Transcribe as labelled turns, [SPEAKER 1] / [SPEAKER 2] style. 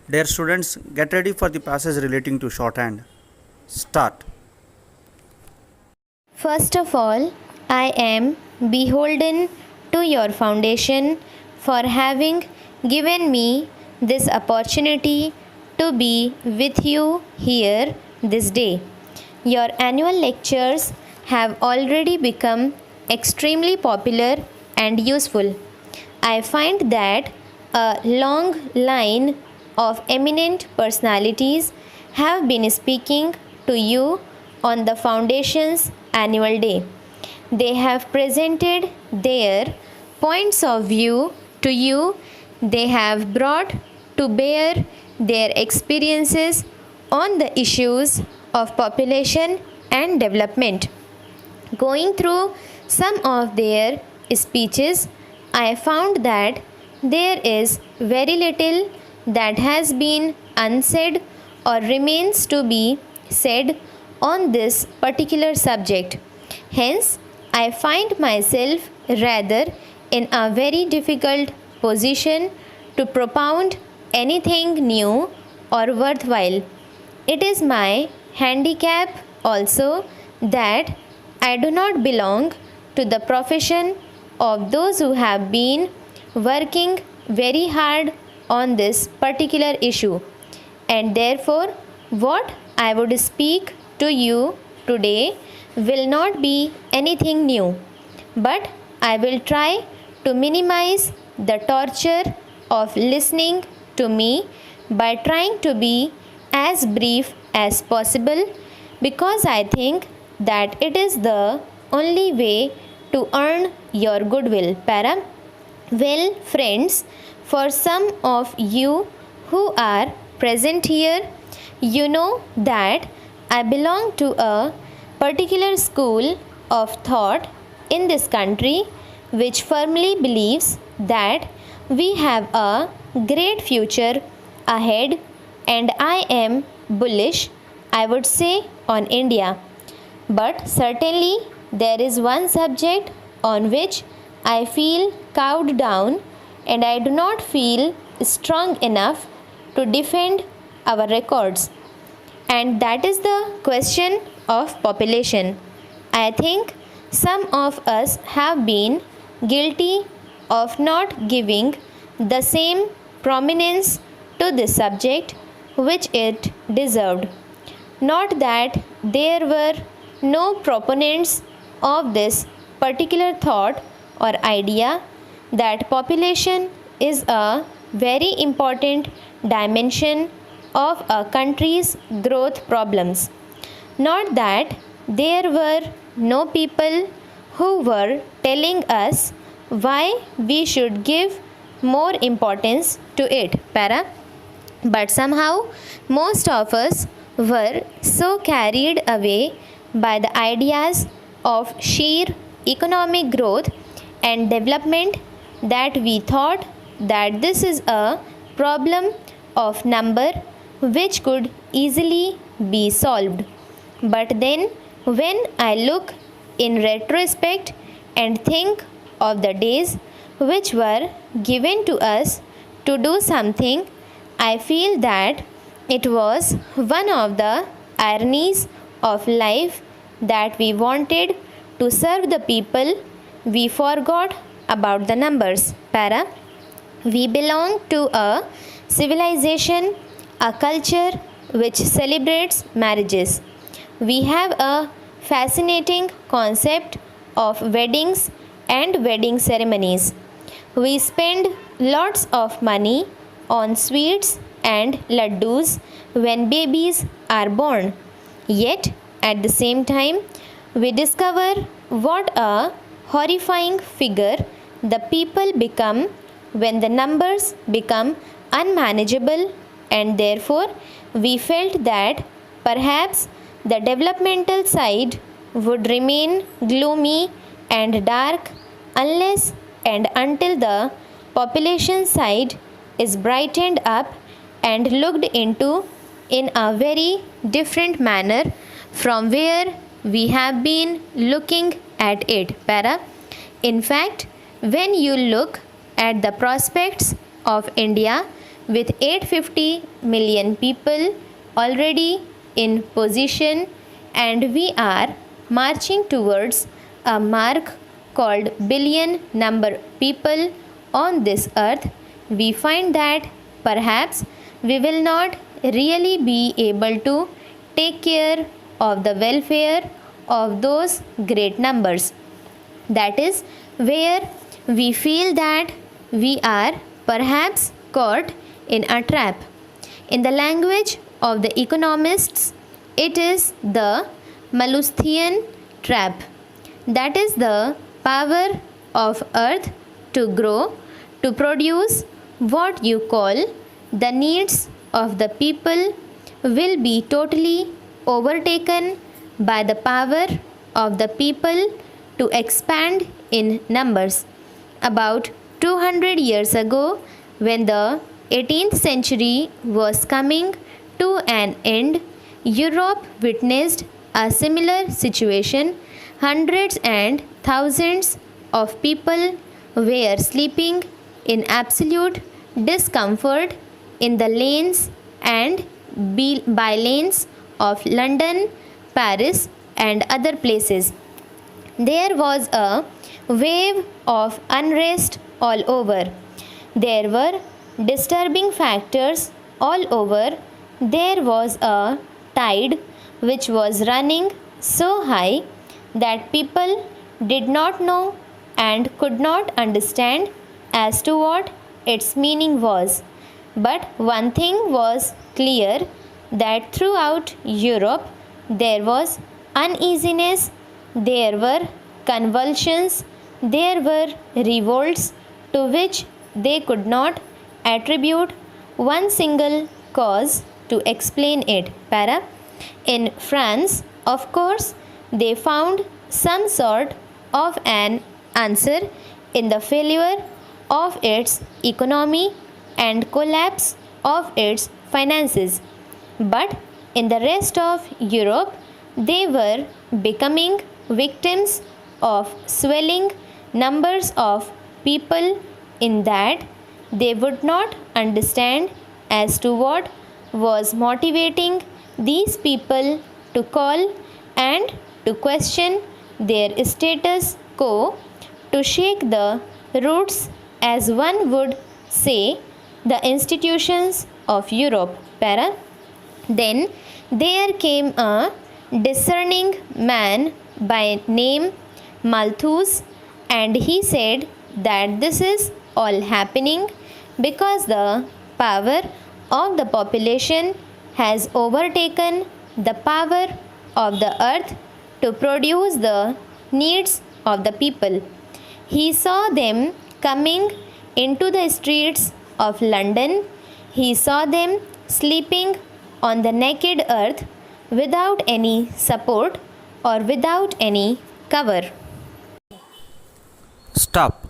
[SPEAKER 1] Dear students, get ready for the passage relating to shorthand. Start.
[SPEAKER 2] First of all, I am beholden to your foundation for having given me this opportunity to be with you here this day. Your annual lectures have already become extremely popular and useful. I find that a long line of eminent personalities have been speaking to you on the Foundation's annual day. They have presented their points of view to you. They have brought to bear their experiences on the issues of population and development. Going through some of their speeches, I found that there is very little that has been unsaid or remains to be said on this particular subject. Hence, I find myself rather in a very difficult position to propound anything new or worthwhile. It is my handicap also that I do not belong to the profession of those who have been working very hard on this particular issue, and therefore what I would speak to you today will not be anything new, but I will try to minimize the torture of listening to me by trying to be as brief as possible, because I think that it is the only way to earn your goodwill. Well, friends, for some of you who are present here, you know that I belong to a particular school of thought in this country which firmly believes that we have a great future ahead, and I am bullish, I would say, on India. But certainly there is one subject on which I feel cowed down, and I do not feel strong enough to defend our records, and that is the question of population. I think some of us have been guilty of not giving the same prominence to this subject which it deserved. Not that there were no proponents of this particular thought or idea that population is a very important dimension of a country's growth problems. Not that there were no people who were telling us why we should give more importance to it, but somehow most of us were so carried away by the ideas of sheer economic growth and development that we thought that this is a problem of number which could easily be solved. But then, when I look in retrospect and think of the days which were given to us to do something, I feel that it was one of the ironies of life that we wanted to serve the people, we forgot about the numbers. We belong to a civilization, a culture which celebrates marriages. We have a fascinating concept of weddings and wedding ceremonies. We spend lots of money on sweets and laddus when babies are born. Yet, at the same time, we discover what a horrifying figure the people become when the numbers become unmanageable, and therefore we felt that perhaps the developmental side would remain gloomy and dark unless and until the population side is brightened up and looked into in a very different manner from where we have been looking at it. In fact, when you look at the prospects of India with 850 million people already in position, and we are marching towards a mark called billion number people on this earth, we find that perhaps we will not really be able to take care of the welfare of those great numbers. That is where we feel that we are perhaps caught in a trap. In the language of the economists, it is the Malthusine trap. That is the power of earth to grow, to produce what you call the needs of the people will be totally overtaken by the power of the people to expand in numbers. About 200 years ago, when the 18th century was coming to an end, Europe witnessed a similar situation. Hundreds and thousands of people were sleeping in absolute discomfort in the lanes and by-lanes of London, Paris, and other places. There was a wave of unrest all over. There were disturbing factors all over. There was a tide which was running so high that people did not know and could not understand as to what its meaning was. But one thing was clear, that throughout Europe there was uneasiness, there were convulsions, there were revolts to which they could not attribute one single cause to explain it. In France, of course, they found some sort of an answer in the failure of its economy and collapse of its finances. But in the rest of Europe, they were becoming victims of swelling numbers of people, in that they would not understand as to what was motivating these people to call and to question their status quo, to shake the roots, as one would say, the institutions of Europe. Then there came a discerning man by name Malthus, and he said that this is all happening because the power of the population has overtaken the power of the earth to produce the needs of the people. He saw them coming into the streets of London. He saw them sleeping on the naked earth without any support or without any cover.
[SPEAKER 1] Stop.